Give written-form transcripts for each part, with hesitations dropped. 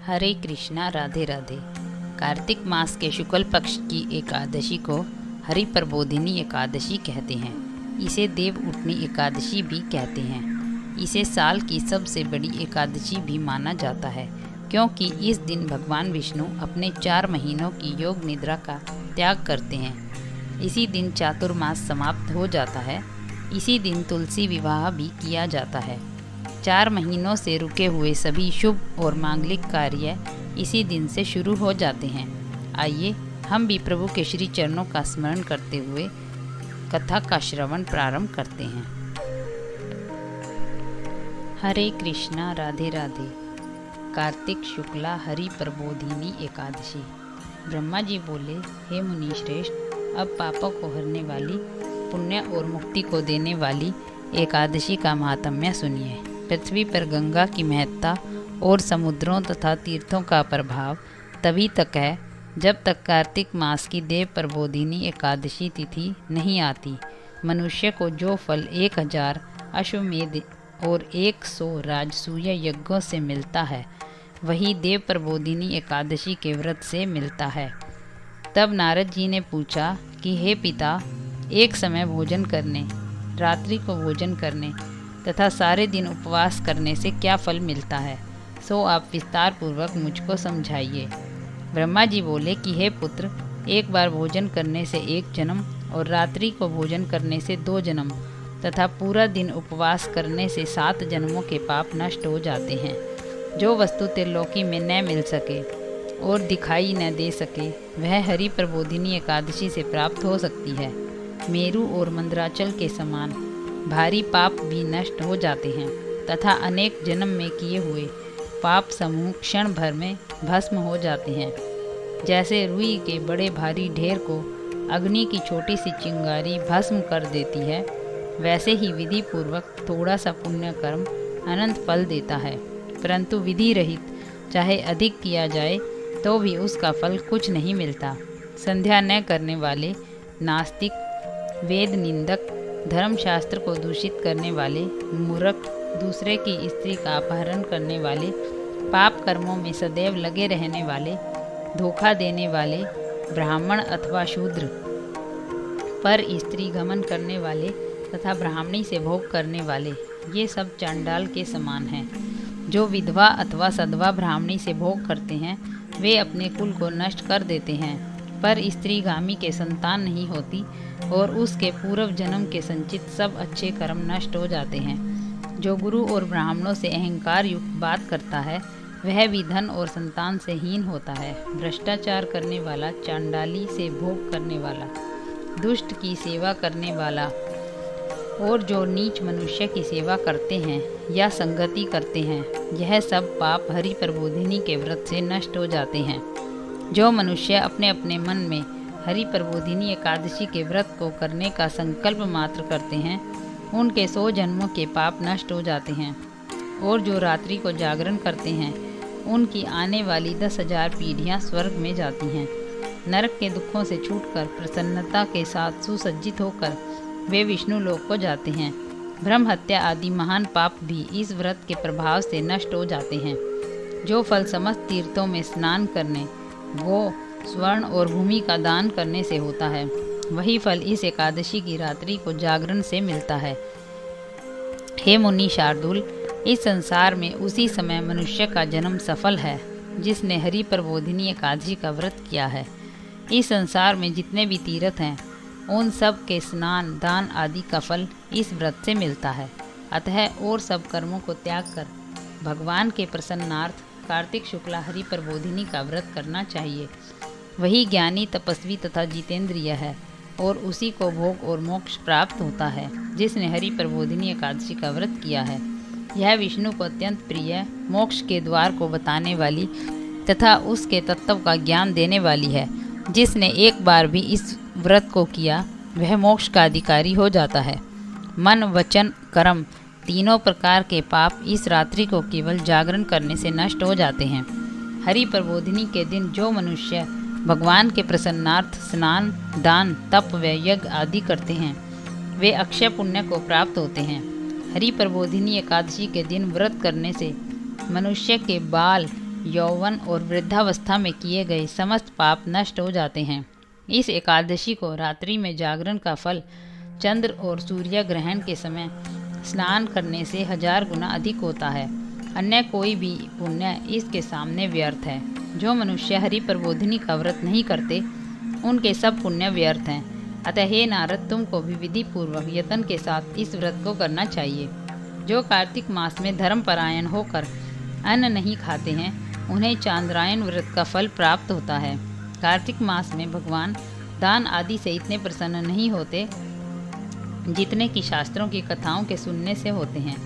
हरे कृष्णा, राधे राधे। कार्तिक मास के शुक्ल पक्ष की एकादशी को हरि प्रबोधिनी एकादशी कहते हैं। इसे देव उठनी एकादशी भी कहते हैं। इसे साल की सबसे बड़ी एकादशी भी माना जाता है, क्योंकि इस दिन भगवान विष्णु अपने 4 महीनों की योग निद्रा का त्याग करते हैं। इसी दिन चातुर्मास समाप्त हो जाता है। इसी दिन तुलसी विवाह भी किया जाता है। 4 महीनों से रुके हुए सभी शुभ और मांगलिक कार्य इसी दिन से शुरू हो जाते हैं। आइए हम भी प्रभु के श्री चरणों का स्मरण करते हुए कथा का श्रवण प्रारंभ करते हैं। हरे कृष्णा, राधे राधे। कार्तिक शुक्ला हरि प्रबोधिनी एकादशी। ब्रह्मा जी बोले, हे मुनि श्रेष्ठ, अब पापों को हरने वाली, पुण्य और मुक्ति को देने वाली एकादशी का महात्म्य सुनिए। पृथ्वी पर गंगा की महत्ता और समुद्रों तथा तीर्थों का प्रभाव तभी तक है जब तक कार्तिक मास की देव प्रबोधिनी एकादशी तिथि नहीं आती। मनुष्य को जो फल 1000 अश्वमेध और 100 राजसूय यज्ञों से मिलता है, वही देव प्रबोधिनी एकादशी के व्रत से मिलता है। तब नारद जी ने पूछा कि हे पिता, एक समय भोजन करने, रात्रि को भोजन करने तथा सारे दिन उपवास करने से क्या फल मिलता है, सो आप विस्तार पूर्वक मुझको समझाइए। ब्रह्मा जी बोले कि हे पुत्र, एक बार भोजन करने से 1 जन्म और रात्रि को भोजन करने से 2 जन्म तथा पूरा दिन उपवास करने से 7 जन्मों के पाप नष्ट हो जाते हैं। जो वस्तु त्रिलोकी में न मिल सके और दिखाई न दे सके, वह हरि प्रबोधिनी एकादशी से प्राप्त हो सकती है। मेरु और मंदराचल के समान भारी पाप भी नष्ट हो जाते हैं तथा अनेक जन्म में किए हुए पाप समूह क्षण भर में भस्म हो जाते हैं। जैसे रुई के बड़े भारी ढेर को अग्नि की छोटी सी चिंगारी भस्म कर देती है, वैसे ही विधि पूर्वक थोड़ा सा पुण्य कर्म अनंत फल देता है। परंतु विधि रहित चाहे अधिक किया जाए तो भी उसका फल कुछ नहीं मिलता। संध्या न करने वाले, नास्तिक, वेद निंदक, धर्मशास्त्र को दूषित करने वाले, मूर्ख, दूसरे की स्त्री का अपहरण करने वाले, पाप कर्मों में सदैव लगे रहने वाले, धोखा देने वाले, ब्राह्मण अथवा शूद्र, पर स्त्री गमन करने वाले तथा ब्राह्मणी से भोग करने वाले, ये सब चांडाल के समान हैं। जो विधवा अथवा सधवा ब्राह्मणी से भोग करते हैं, वे अपने कुल को नष्ट कर देते हैं, पर स्त्रीगामी के संतान नहीं होती और उसके पूर्व जन्म के संचित सब अच्छे कर्म नष्ट हो जाते हैं। जो गुरु और ब्राह्मणों से अहंकार युक्त बात करता है, वह भी धन और संतान से हीन होता है। भ्रष्टाचार करने वाला, चांडाली से भोग करने वाला, दुष्ट की सेवा करने वाला और जो नीच मनुष्य की सेवा करते हैं या संगति करते हैं, यह सब पाप हरि प्रबोधिनी के व्रत से नष्ट हो जाते हैं। जो मनुष्य अपने अपने मन में हरि प्रबोधिनी एकादशी के व्रत को करने का संकल्प मात्र करते हैं, उनके 100 जन्मों के पाप नष्ट हो जाते हैं। और जो रात्रि को जागरण करते हैं, उनकी आने वाली 10,000 पीढ़ियाँ स्वर्ग में जाती हैं। नरक के दुखों से छूटकर प्रसन्नता के साथ सुसज्जित होकर वे विष्णु लोक को जाते हैं। ब्रह्म हत्या आदि महान पाप भी इस व्रत के प्रभाव से नष्ट हो जाते हैं। जो फल समस्त तीर्थों में स्नान करने, गो, स्वर्ण और भूमि का दान करने से होता है, वही फल इस एकादशी की रात्रि को जागरण से मिलता है। हे मुनि शार्दूल, इस संसार में उसी समय मनुष्य का जन्म सफल है जिसने हरि प्रबोधिनी एकादशी का व्रत किया है। इस संसार में जितने भी तीर्थ हैं, उन सब के स्नान, दान आदि का फल इस व्रत से मिलता है। अतः और सब कर्मों को त्याग कर भगवान के प्रसन्नार्थ कार्तिक शुक्ला हरि प्रबोधिनी का व्रत करना चाहिए। वही ज्ञानी, तपस्वी तथा जितेंद्रिय है और उसी को भोग और मोक्ष प्राप्त होता है जिसने हरि प्रबोधिनी एकादशी का व्रत किया है। यह विष्णु को अत्यंत प्रिय, मोक्ष के द्वार को बताने वाली तथा उसके तत्व का ज्ञान देने वाली है। जिसने एक बार भी इस व्रत को किया, वह मोक्ष का अधिकारी हो जाता है। मन, वचन, कर्म तीनों प्रकार के पाप इस रात्रि को केवल जागरण करने से नष्ट हो जाते हैं। हरि प्रबोधिनी के दिन जो मनुष्य भगवान के प्रसन्नार्थ स्नान, दान, तप व यज्ञ आदि करते हैं, वे अक्षय पुण्य को प्राप्त होते हैं। हरि प्रबोधिनी एकादशी के दिन व्रत करने से मनुष्य के बाल यौवन और वृद्धावस्था में किए गए समस्त पाप नष्ट हो जाते हैं। इस एकादशी को रात्रि में जागरण का फल चंद्र और सूर्य ग्रहण के समय स्नान करने से 1000 गुना अधिक होता है। अन्य कोई भी पुण्य इसके सामने व्यर्थ है। जो मनुष्य हरि प्रबोधिनी का व्रत नहीं करते उनके सब पुण्य व्यर्थ हैं। अतः हे नारद, तुमको भी विधि पूर्वक यत्न के साथ इस व्रत को करना चाहिए। जो कार्तिक मास में धर्मपरायण होकर अन्न नहीं खाते हैं उन्हें चांद्रायन व्रत का फल प्राप्त होता है। कार्तिक मास में भगवान दान आदि से इतने प्रसन्न नहीं होते जितने कि शास्त्रों की कथाओं के सुनने से होते हैं।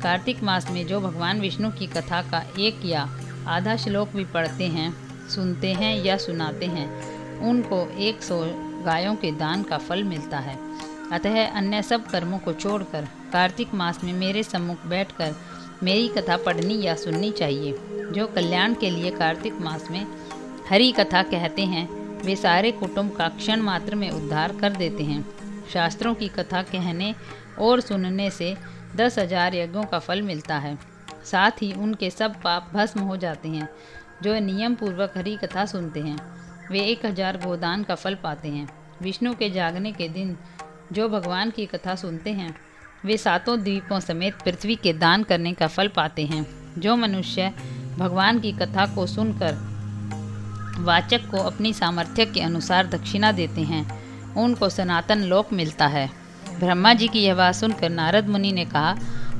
कार्तिक मास में जो भगवान विष्णु की कथा का एक या आधा श्लोक भी पढ़ते हैं, सुनते हैं या सुनाते हैं, उनको 100 गायों के दान का फल मिलता है। अतः अन्य सब कर्मों को छोड़कर कार्तिक मास में मेरे सम्मुख बैठकर मेरी कथा पढ़नी या सुननी चाहिए। जो कल्याण के लिए कार्तिक मास में हरि कथा कहते हैं वे सारे कुटुंब का क्षण मात्र में उद्धार कर देते हैं। शास्त्रों की कथा कहने और सुनने से 10,000 यज्ञों का फल मिलता है। साथ ही उनके सब पाप भस्म हो जाते हैं। जो नियम पूर्वक हरि कथा सुनते हैं वे 1000 गोदान का फल पाते हैं। विष्णु के जागने के दिन जो भगवान की कथा सुनते हैं वे 7 द्वीपों समेत पृथ्वी के दान करने का फल पाते हैं। जो मनुष्य भगवान की कथा को सुनकर वाचक को अपनी सामर्थ्य के अनुसार दक्षिणा देते हैं उनको सनातन लोक मिलता है। ब्रह्मा जी की यह बात सुनकर नारद मुनि ने कहा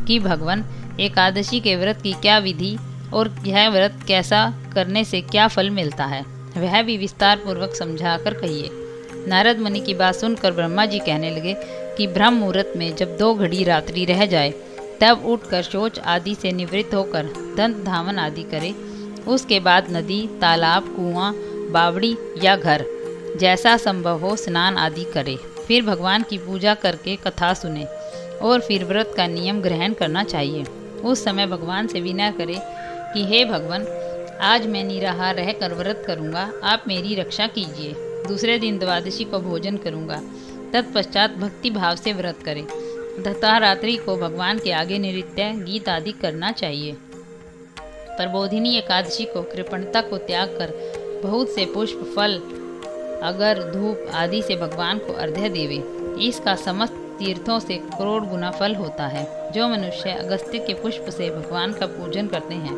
कि भगवान, एकादशी के व्रत की क्या विधि और यह व्रत कैसा करने से क्या फल मिलता है, वह भी विस्तार पूर्वक समझाकर कहिए। नारद मुनि की बात सुनकर ब्रह्मा जी कहने लगे कि ब्रह्म मुहूर्त में जब 2 घड़ी रात्रि रह जाए तब उठकर शौच आदि से निवृत्त होकर दंत धावन आदि करे। उसके बाद नदी, तालाब, कुआं, बावड़ी या घर जैसा संभव हो स्नान आदि करे। फिर भगवान की पूजा करके कथा सुने और फिर व्रत का नियम ग्रहण करना चाहिए। उस समय भगवान से विनय करे कि हे भगवान, आज मैं निराहार रहकर व्रत करूंगा, आप मेरी रक्षा कीजिए। दूसरे दिन द्वादशी को भोजन करूंगा, तत्पश्चात भक्ति भाव से व्रत करें तथा रात्रि को भगवान के आगे नृत्य गीत आदि करना चाहिए। प्रबोधिनी एकादशी को कृपणता को त्याग कर बहुत से पुष्प, फल, अगर, धूप आदि से भगवान को अर्घ्य देवे। इसका समस्त तीर्थों से करोड़ गुना फल होता है। जो मनुष्य अगस्त्य के पुष्प से भगवान का पूजन करते हैं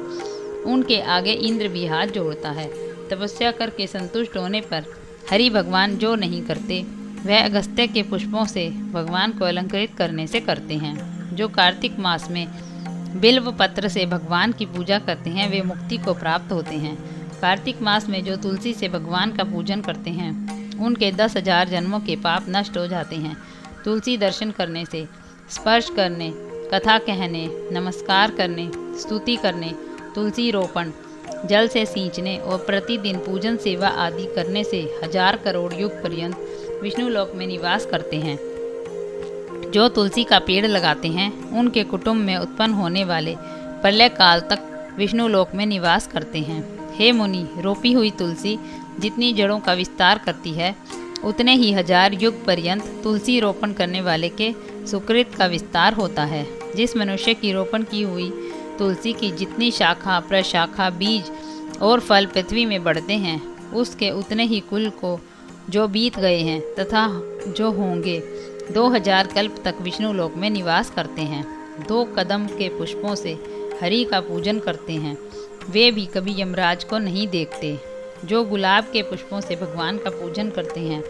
उनके आगे इंद्र भी हाथ जोड़ता है। तपस्या करके संतुष्ट होने पर हरि भगवान जो नहीं करते वह अगस्त्य के पुष्पों से भगवान को अलंकृत करने से करते हैं। जो कार्तिक मास में बिल्व पत्र से भगवान की पूजा करते हैं वे मुक्ति को प्राप्त होते हैं। कार्तिक मास में जो तुलसी से भगवान का पूजन करते हैं उनके 10,000 जन्मों के पाप नष्ट हो जाते हैं। तुलसी दर्शन करने से, स्पर्श करने, कथा कहने, नमस्कार करने, स्तुति करने, तुलसी रोपण, जल से सींचने और प्रतिदिन पूजन सेवा आदि करने से 1000 करोड़ युग पर्यंत विष्णु लोक में निवास करते हैं। जो तुलसी का पेड़ लगाते हैं उनके कुटुंब में उत्पन्न होने वाले प्रलय काल तक विष्णु लोक में निवास करते हैं। हे मुनि, रोपी हुई तुलसी जितनी जड़ों का विस्तार करती है उतने ही 1000 युग पर्यंत तुलसी रोपण करने वाले के सुकृत का विस्तार होता है। जिस मनुष्य की रोपण की हुई तुलसी की जितनी शाखा, प्रशाखा, बीज और फल पृथ्वी में बढ़ते हैं उसके उतने ही कुल को जो बीत गए हैं तथा जो होंगे 2000 कल्प तक विष्णु लोक में निवास करते हैं। 2 कदम के पुष्पों से हरि का पूजन करते हैं वे भी कभी यमराज को नहीं देखते। जो गुलाब के पुष्पों से भगवान का पूजन करते हैं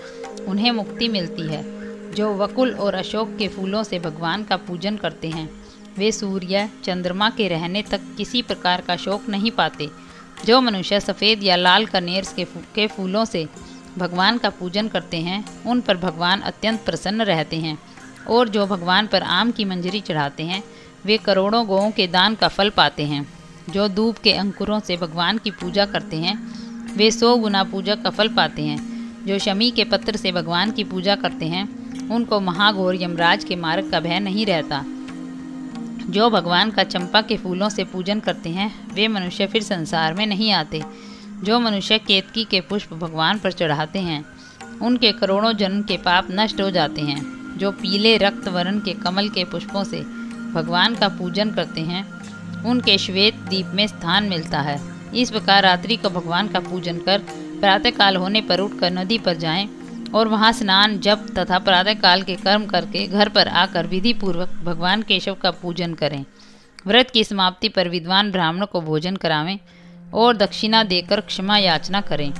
उन्हें मुक्ति मिलती है। जो वकुल और अशोक के फूलों से भगवान का पूजन करते हैं वे सूर्य, चंद्रमा के रहने तक किसी प्रकार का शोक नहीं पाते। जो मनुष्य सफ़ेद या लाल कनेर के फूलों से भगवान का पूजन करते हैं उन पर भगवान अत्यंत प्रसन्न रहते हैं। और जो भगवान पर आम की मंजरी चढ़ाते हैं वे करोड़ों गौओं के दान का फल पाते हैं। जो दूब के अंकुरों से भगवान की पूजा करते हैं वे 100 गुना पूजा का फल पाते हैं। जो शमी के पत्र से भगवान की पूजा करते हैं उनको महाघोर यमराज के मार्ग का भय नहीं रहता। जो भगवान का चंपा के फूलों से पूजन करते हैं वे मनुष्य फिर संसार में नहीं आते। जो मनुष्य केतकी के पुष्प भगवान पर चढ़ाते हैं उनके करोड़ों जन्म के पाप नष्ट हो जाते हैं। जो पीले रक्त वर्ण के कमल के पुष्पों से भगवान का पूजन करते हैं उनके श्वेत दीप में स्थान मिलता है। इस प्रकार रात्रि को भगवान का पूजन कर प्रातःकाल होने पर उठकर नदी पर जाएं और वहां स्नान जप तथा प्रातःकाल के कर्म करके घर पर आकर विधि पूर्वक भगवान केशव का पूजन करें। व्रत की समाप्ति पर विद्वान ब्राह्मणों को भोजन करावें और दक्षिणा देकर क्षमा याचना करें।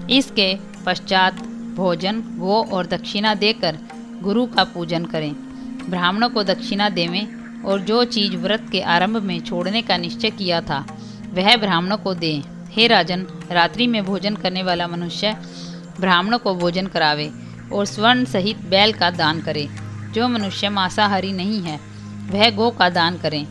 इसके पश्चात भोजन वो और दक्षिणा देकर गुरु का पूजन करें। ब्राह्मणों को दक्षिणा देवें और जो चीज व्रत के आरंभ में छोड़ने का निश्चय किया था वह ब्राह्मणों को दें। हे राजन, रात्रि में भोजन करने वाला मनुष्य ब्राह्मणों को भोजन करावे और स्वर्ण सहित बैल का दान करे। जो मनुष्य मांसाहारी नहीं है वह गौ का दान करें।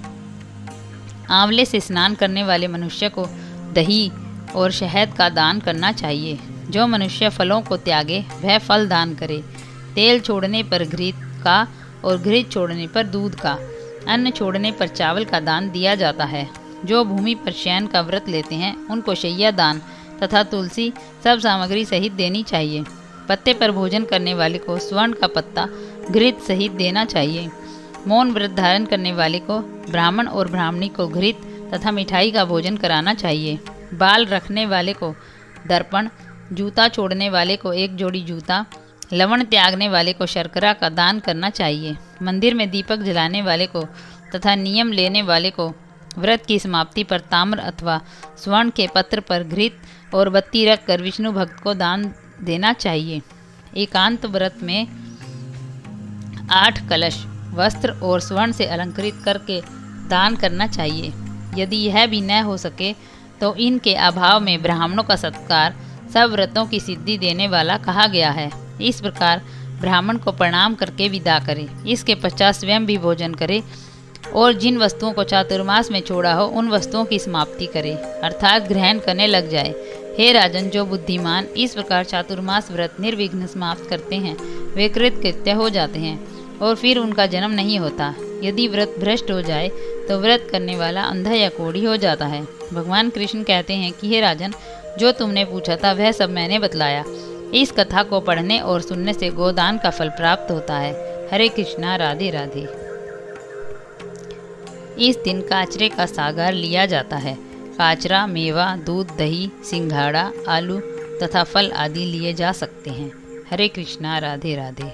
आंवले से स्नान करने वाले मनुष्य को दही और शहद का दान करना चाहिए। जो मनुष्य फलों को त्यागे वह फल दान करे। तेल छोड़ने पर घृत का और घृत छोड़ने पर दूध का, अन्न छोड़ने पर चावल का दान दिया जाता है। जो भूमि पर शयन का व्रत लेते हैं उनको शैया दान तथा तुलसी सब सामग्री सहित देनी चाहिए। पत्ते पर भोजन करने वाले को स्वर्ण का पत्ता घृत सहित देना चाहिए। मौन व्रत धारण करने वाले को ब्राह्मण और ब्राह्मणी को घृत तथा मिठाई का भोजन कराना चाहिए। बाल रखने वाले को दर्पण, जूता छोड़ने वाले को एक जोड़ी जूता, लवण त्यागने वाले को शर्करा का दान करना चाहिए। मंदिर में दीपक जलाने वाले को तथा नियम लेने वाले को व्रत की समाप्ति पर ताम्र अथवा स्वर्ण के पत्र पर घृत और बत्ती रखकर विष्णु भक्त को दान देना चाहिए। एकांत व्रत में 8 कलश, वस्त्र और स्वर्ण से अलंकृत करके दान करना चाहिए। यदि यह भी न हो सके तो इनके अभाव में ब्राह्मणों का सत्कार सब व्रतों की सिद्धि देने वाला कहा गया है। इस प्रकार ब्राह्मण को प्रणाम करके विदा करे। इसके पश्चात स्वयं भी भोजन करे और जिन वस्तुओं को चातुर्मास में छोड़ा हो उन वस्तुओं की समाप्ति करे, अर्थात ग्रहण करने लग जाए। हे राजन, जो बुद्धिमान इस प्रकार चातुर्मास व्रत निर्विघ्न समाप्त करते हैं वे कृतकृत्य हो जाते हैं और फिर उनका जन्म नहीं होता। यदि व्रत भ्रष्ट हो जाए तो व्रत करने वाला अंधा या कोढ़ी हो जाता है। भगवान कृष्ण कहते हैं कि हे राजन, जो तुमने पूछा था वह सब मैंने बतलाया। इस कथा को पढ़ने और सुनने से गोदान का फल प्राप्त होता है। हरे कृष्णा, राधे राधे। इस दिन काचरे का सागर लिया जाता है। काचरा, मेवा, दूध, दही, सिंघाड़ा, आलू तथा फल आदि लिए जा सकते हैं। हरे कृष्णा, राधे राधे।